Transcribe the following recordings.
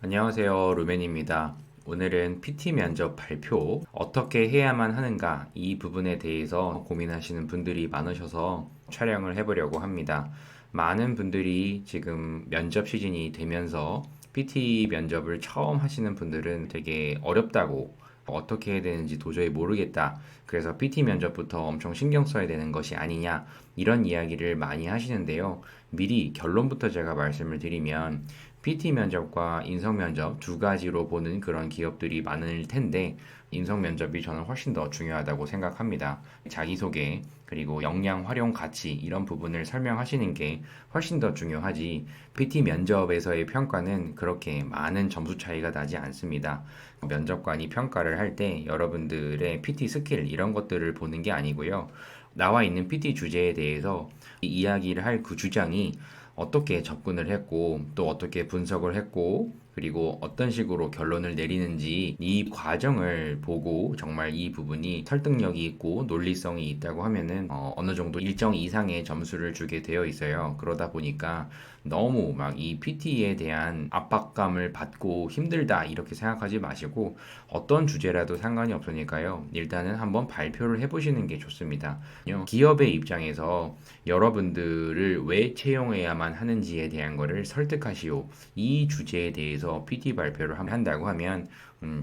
안녕하세요. 루멘입니다. 오늘은 PT 면접 발표 어떻게 해야만 하는가 이 부분에 대해서 고민하시는 분들이 많으셔서 촬영을 해보려고 합니다. 많은 분들이 지금 면접 시즌이 되면서 PT 면접을 처음 하시는 분들은 되게 어렵다고 어떻게 해야 되는지 도저히 모르겠다. 그래서 PT 면접부터 엄청 신경 써야 되는 것이 아니냐. 이런 이야기를 많이 하시는데요. 미리 결론부터 제가 말씀을 드리면 PT 면접과 인성 면접 두 가지로 보는 그런 기업들이 많을 텐데 인성 면접이 저는 훨씬 더 중요하다고 생각합니다. 자기소개 그리고 역량 활용 가치 이런 부분을 설명하시는 게 훨씬 더 중요하지 PT 면접에서의 평가는 그렇게 많은 점수 차이가 나지 않습니다. 면접관이 평가를 할 때 여러분들의 PT 스킬 이런 것들을 보는 게 아니고요. 나와 있는 PT 주제에 대해서 이야기를 할 그 주장이 어떻게 접근을 했고 또 어떻게 분석을 했고 그리고 어떤 식으로 결론을 내리는지 이 과정을 보고 정말 이 부분이 설득력이 있고 논리성이 있다고 하면은 어느 정도 일정 이상의 점수를 주게 되어 있어요. 그러다 보니까 너무 막 이 PT에 대한 압박감을 받고 힘들다 이렇게 생각하지 마시고 어떤 주제라도 상관이 없으니까요. 일단은 한번 발표를 해보시는 게 좋습니다. 기업의 입장에서 여러분들을 왜 채용해야만 하는지에 대한 거를 설득하시오. 이 주제에 대해서 PT 발표를 한다고 하면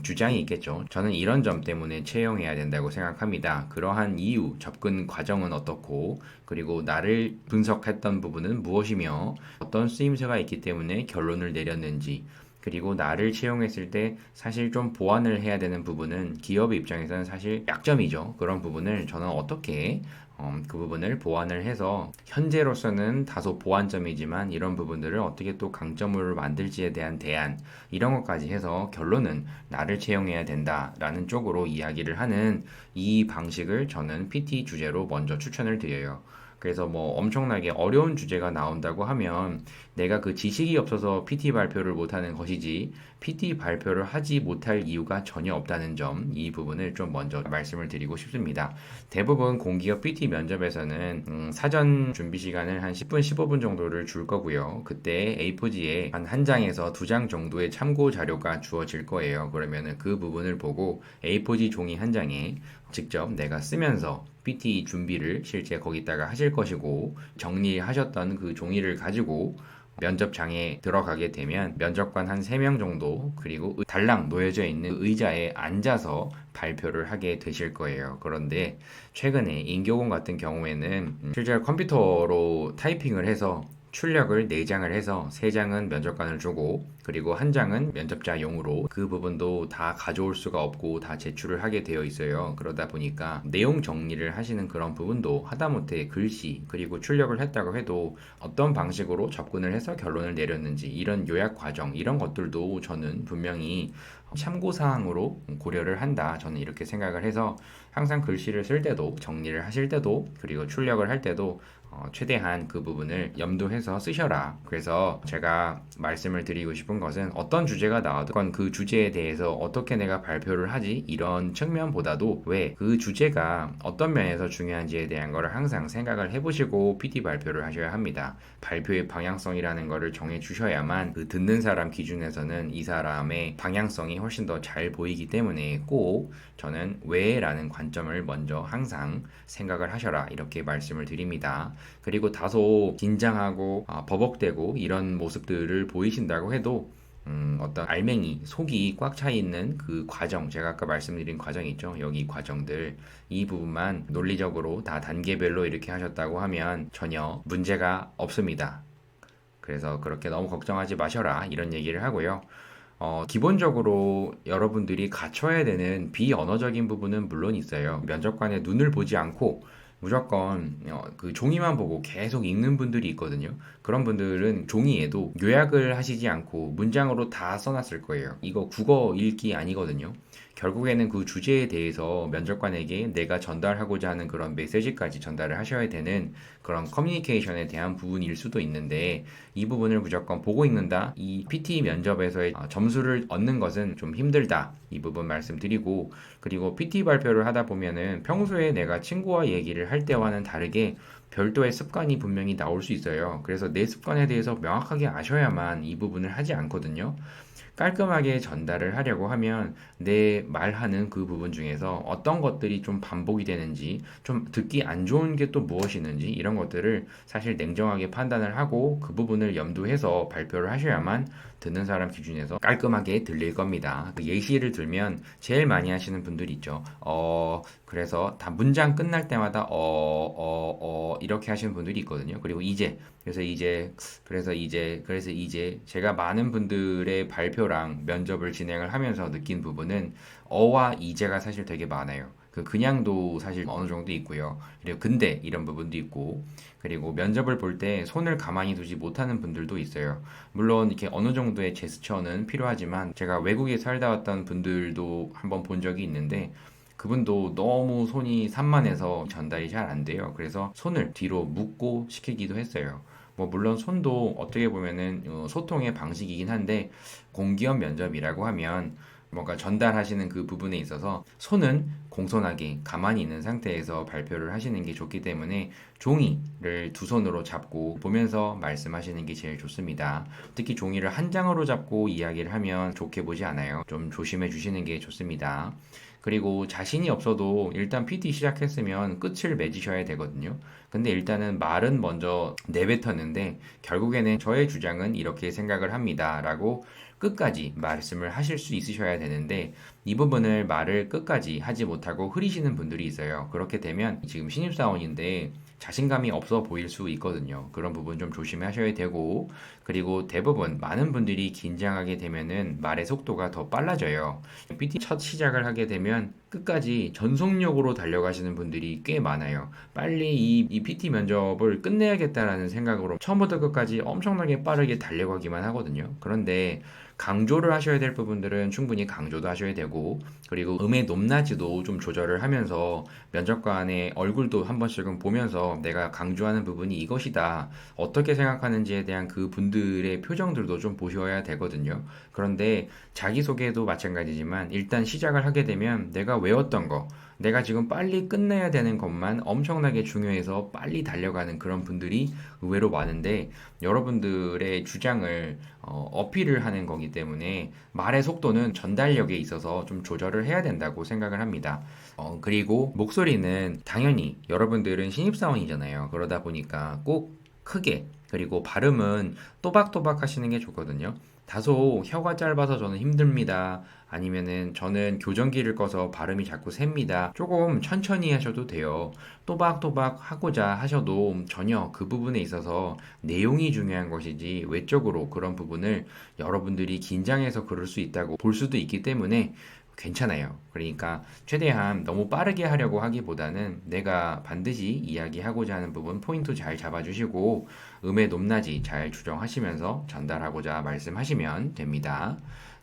주장이 있겠죠. 저는 이런 점 때문에 채용해야 된다고 생각합니다. 그러한 이유, 접근 과정은 어떻고, 그리고 나를 분석했던 부분은 무엇이며, 어떤 쓰임새가 있기 때문에 결론을 내렸는지, 그리고 나를 채용했을 때 사실 좀 보완을 해야 되는 부분은 기업 입장에서는 사실 약점이죠. 그런 부분을 저는 어떻게 그 부분을 보완을 해서 현재로서는 다소 보완점이지만 이런 부분들을 어떻게 또 강점으로 만들지에 대한 대안 이런 것까지 해서 결론은 나를 채용해야 된다라는 쪽으로 이야기를 하는 이 방식을 저는 PT 주제로 먼저 추천을 드려요. 그래서 뭐 엄청나게 어려운 주제가 나온다고 하면 내가 그 지식이 없어서 PT 발표를 못하는 것이지 PT 발표를 하지 못할 이유가 전혀 없다는 점, 이 부분을 좀 먼저 말씀을 드리고 싶습니다. 대부분 공기업 PT 면접에서는 사전 준비 시간을 한 10분, 15분 정도를 줄 거고요. 그때 A4지에 한 장에서 두 장 정도의 참고 자료가 주어질 거예요. 그러면은 그 부분을 보고 A4지 종이 한 장에 직접 내가 쓰면서 PT 준비를 실제 거기다가 하실 것이고 정리하셨던 그 종이를 가지고 면접장에 들어가게 되면 면접관 한 3명 정도 그리고 달랑 놓여져 있는 의자에 앉아서 발표를 하게 되실 거예요. 그런데 최근에 인교공 같은 경우에는 실제로 컴퓨터로 타이핑을 해서 출력을 4장을 해서 3장은 면접관을 주고 그리고 한 장은 면접자용으로 그 부분도 다 가져올 수가 없고 다 제출을 하게 되어 있어요. 그러다 보니까 내용 정리를 하시는 그런 부분도 하다못해 글씨 그리고 출력을 했다고 해도 어떤 방식으로 접근을 해서 결론을 내렸는지 이런 요약 과정 이런 것들도 저는 분명히 참고사항으로 고려를 한다. 저는 이렇게 생각을 해서 항상 글씨를 쓸 때도 정리를 하실 때도 그리고 출력을 할 때도 최대한 그 부분을 염두해서 쓰셔라. 그래서 제가 말씀을 드리고 싶은 것은 어떤 주제가 나와도 그 주제에 대해서 어떻게 내가 발표를 하지 이런 측면보다도 왜 그 주제가 어떤 면에서 중요한지에 대한 거를 항상 생각을 해보시고 PT 발표를 하셔야 합니다. 발표의 방향성이라는 거를 정해 주셔야만 그 듣는 사람 기준에서는 이 사람의 방향성이 훨씬 더 잘 보이기 때문에 꼭 저는 왜라는 관점을 먼저 항상 생각을 하셔라 이렇게 말씀을 드립니다. 그리고 다소 긴장하고 버벅대고 이런 모습들을 보이신다고 해도 어떤 알맹이, 속이 꽉 차 있는 그 과정, 제가 아까 말씀드린 과정 있죠? 여기 과정들, 이 부분만 논리적으로 다 단계별로 이렇게 하셨다고 하면 전혀 문제가 없습니다. 그래서 그렇게 너무 걱정하지 마셔라 이런 얘기를 하고요. 기본적으로 여러분들이 갖춰야 되는 비언어적인 부분은 물론 있어요. 면접관의 눈을 보지 않고 무조건 그 종이만 보고 계속 읽는 분들이 있거든요. 그런 분들은 종이에도 요약을 하시지 않고 문장으로 다 써놨을 거예요. 이거 국어 읽기 아니거든요. 결국에는 그 주제에 대해서 면접관에게 내가 전달하고자 하는 그런 메시지까지 전달을 하셔야 되는 그런 커뮤니케이션에 대한 부분일 수도 있는데 이 부분을 무조건 보고 읽는다. 이 PT 면접에서의 점수를 얻는 것은 좀 힘들다. 이 부분 말씀드리고 그리고 PT 발표를 하다 보면은 평소에 내가 친구와 얘기를 할 때와는 다르게 별도의 습관이 분명히 나올 수 있어요. 그래서 내 습관에 대해서 명확하게 아셔야만 이 부분을 하지 않거든요. 깔끔하게 전달을 하려고 하면 내 말하는 그 부분 중에서 어떤 것들이 좀 반복이 되는지, 좀 듣기 안 좋은 게 또 무엇이 있는지 이런 것들을 사실 냉정하게 판단을 하고 그 부분을 염두해서 발표를 하셔야만 듣는 사람 기준에서 깔끔하게 들릴 겁니다. 그 예시를 들면 제일 많이 하시는 분들이 있죠. 그래서 다 문장 끝날 때마다 이렇게 하시는 분들이 있거든요. 그리고 그래서 이제 제가 많은 분들의 발표랑 면접을 진행을 하면서 느낀 부분은 어와 이제가 사실 되게 많아요. 그냥도 사실 어느 정도 있고요. 그리고 근데 이런 부분도 있고, 그리고 면접을 볼 때 손을 가만히 두지 못하는 분들도 있어요. 물론 이렇게 어느 정도의 제스처는 필요하지만 제가 외국에 살다 왔던 분들도 한번 본 적이 있는데 그분도 너무 손이 산만해서 전달이 잘 안 돼요. 그래서 손을 뒤로 묶고 시키기도 했어요. 뭐 물론 손도 어떻게 보면은 소통의 방식이긴 한데 공기업 면접이라고 하면 뭔가 전달하시는 그 부분에 있어서 손은 공손하게 가만히 있는 상태에서 발표를 하시는 게 좋기 때문에 종이를 두 손으로 잡고 보면서 말씀하시는 게 제일 좋습니다. 특히 종이를 한 장으로 잡고 이야기를 하면 좋게 보지 않아요. 좀 조심해 주시는 게 좋습니다. 그리고 자신이 없어도 일단 PT 시작했으면 끝을 맺으셔야 되거든요. 근데 일단은 말은 먼저 내뱉었는데 결국에는 저의 주장은 이렇게 생각을 합니다. 라고 끝까지 말씀을 하실 수 있으셔야 되는데 이 부분을 말을 끝까지 하지 못하고 흐리시는 분들이 있어요. 그렇게 되면 지금 신입사원인데 자신감이 없어 보일 수 있거든요. 그런 부분 좀 조심하셔야 되고, 그리고 대부분 많은 분들이 긴장하게 되면은 말의 속도가 더 빨라져요. PT 첫 시작을 하게 되면 끝까지 전속력으로 달려가시는 분들이 꽤 많아요. 빨리 이 PT 면접을 끝내야겠다라는 생각으로 처음부터 끝까지 엄청나게 빠르게 달려가기만 하거든요. 그런데 강조를 하셔야 될 부분들은 충분히 강조도 하셔야 되고, 그리고 음의 높낮이도 좀 조절을 하면서 면접관의 얼굴도 한 번씩은 보면서 내가 강조하는 부분이 이것이다, 어떻게 생각하는지에 대한 그 분들의 표정들도 좀 보셔야 되거든요. 그런데 자기소개도 마찬가지지만 일단 시작을 하게 되면 내가 외웠던 거, 내가 지금 빨리 끝내야 되는 것만 엄청나게 중요해서 빨리 달려가는 그런 분들이 의외로 많은데, 여러분들의 주장을 어필을 하는 거기 때문에 말의 속도는 전달력에 있어서 좀 조절을 해야 된다고 생각을 합니다. 그리고 목소리는 당연히 여러분들은 신입사원이잖아요. 그러다 보니까 꼭 크게, 그리고 발음은 또박또박 하시는 게 좋거든요. 다소 혀가 짧아서 저는 힘듭니다. 아니면은 저는 교정기를 꺼서 발음이 자꾸 셉니다. 조금 천천히 하셔도 돼요. 또박또박 하고자 하셔도 전혀 그 부분에 있어서 내용이 중요한 것이지 외적으로 그런 부분을 여러분들이 긴장해서 그럴 수 있다고 볼 수도 있기 때문에 괜찮아요. 그러니까 최대한 너무 빠르게 하려고 하기보다는 내가 반드시 이야기하고자 하는 부분 포인트 잘 잡아주시고 음의 높낮이 잘 조정하시면서 전달하고자 말씀하시면 됩니다.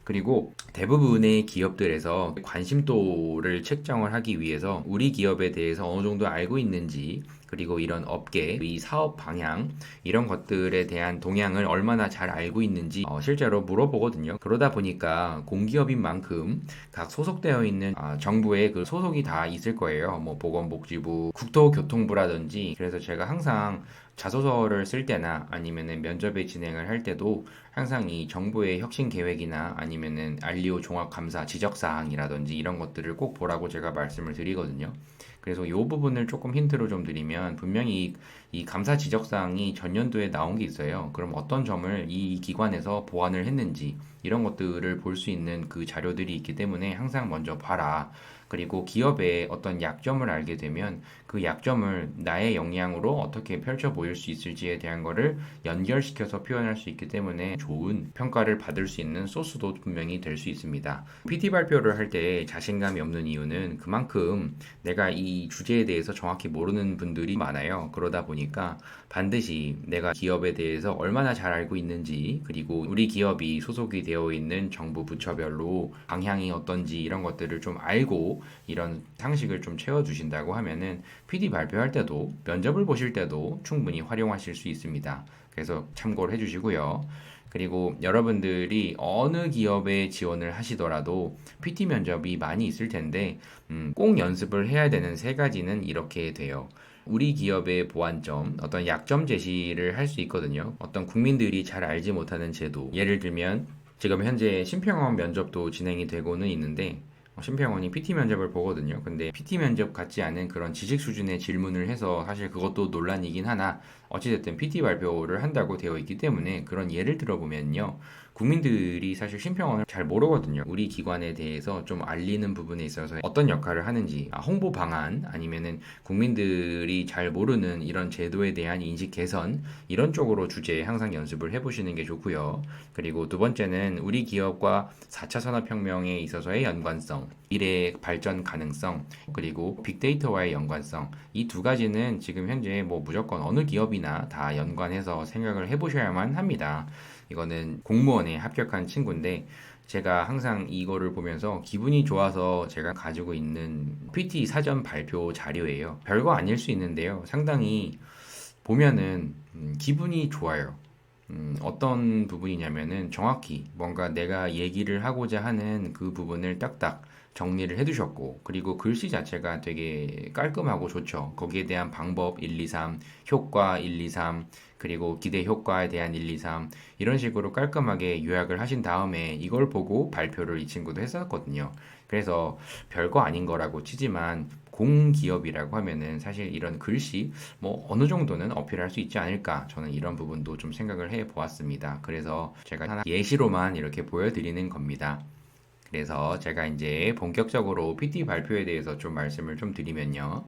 그리고 대부분의 기업들에서 관심도를 책정을 하기 위해서 우리 기업에 대해서 어느 정도 알고 있는지, 그리고 이런 업계, 이 사업 방향, 이런 것들에 대한 동향을 얼마나 잘 알고 있는지 실제로 물어보거든요. 그러다 보니까 공기업인 만큼 각 소속되어 있는 정부의 그 소속이 다 있을 거예요. 뭐 보건복지부, 국토교통부라든지. 그래서 제가 항상 자소서를 쓸 때나 아니면은 면접에 진행을 할 때도 항상 이 정부의 혁신 계획이나 아니면은 알리오 종합 감사 지적 사항이라든지 이런 것들을 꼭 보라고 제가 말씀을 드리거든요. 그래서 이 부분을 조금 힌트로 좀 드리면 분명히 이 감사 지적 사항이 전년도에 나온 게 있어요. 그럼 어떤 점을 이 기관에서 보완을 했는지 이런 것들을 볼 수 있는 그 자료들이 있기 때문에 항상 먼저 봐라. 그리고 기업의 어떤 약점을 알게 되면 그 약점을 나의 역량으로 어떻게 펼쳐 보일 수 있을지에 대한 거를 연결시켜서 표현할 수 있기 때문에 좋은 평가를 받을 수 있는 소스도 분명히 될 수 있습니다. PT 발표를 할 때 자신감이 없는 이유는 그만큼 내가 이 주제에 대해서 정확히 모르는 분들이 많아요. 그러다 보니까 반드시 내가 기업에 대해서 얼마나 잘 알고 있는지, 그리고 우리 기업이 소속이 되어 있는 정부 부처별로 방향이 어떤지 이런 것들을 좀 알고 이런 상식을 좀 채워주신다고 하면은 PD 발표할 때도 면접을 보실 때도 충분히 활용하실 수 있습니다. 그래서 참고를 해주시고요. 그리고 여러분들이 어느 기업에 지원을 하시더라도 PT 면접이 많이 있을 텐데 꼭 연습을 해야 되는 세 가지는 이렇게 돼요. 우리 기업의 보완점, 어떤 약점 제시를 할 수 있거든요. 어떤 국민들이 잘 알지 못하는 제도. 예를 들면 지금 현재 심평원 면접도 진행이 되고는 있는데 심평원이 PT 면접을 보거든요. 근데 PT 면접 같지 않은 그런 지식 수준의 질문을 해서 사실 그것도 논란이긴 하나 어찌됐든 PT 발표를 한다고 되어 있기 때문에 그런 예를 들어보면요. 국민들이 사실 심평원을 잘 모르거든요. 우리 기관에 대해서 좀 알리는 부분에 있어서 어떤 역할을 하는지, 홍보 방안 아니면은 국민들이 잘 모르는 이런 제도에 대한 인식 개선 이런 쪽으로 주제 항상 연습을 해보시는 게 좋고요. 그리고 두 번째는 우리 기업과 4차 산업혁명에 있어서의 연관성, 미래 발전 가능성, 그리고 빅데이터와의 연관성 이 두 가지는 지금 현재 뭐 무조건 어느 기업이나 다 연관해서 생각을 해보셔야만 합니다. 이거는 공무원에 합격한 친구인데 제가 항상 이거를 보면서 기분이 좋아서 제가 가지고 있는 PT 사전 발표 자료예요. 별거 아닐 수 있는데요. 상당히 보면은 기분이 좋아요. 어떤 부분이냐면은 정확히 뭔가 내가 얘기를 하고자 하는 그 부분을 딱딱 정리를 해두셨고, 그리고 글씨 자체가 되게 깔끔하고 좋죠. 거기에 대한 방법 1, 2, 3, 효과 1, 2, 3, 그리고 기대 효과에 대한 1, 2, 3, 이런 식으로 깔끔하게 요약을 하신 다음에 이걸 보고 발표를 이 친구도 했었거든요. 그래서 별거 아닌 거라고 치지만 공기업이라고 하면은 사실 이런 글씨 뭐 어느 정도는 어필할 수 있지 않을까 저는 이런 부분도 좀 생각을 해 보았습니다. 그래서 제가 하나 예시로만 이렇게 보여드리는 겁니다. 그래서 제가 이제 본격적으로 PT 발표에 대해서 좀 말씀을 좀 드리면요.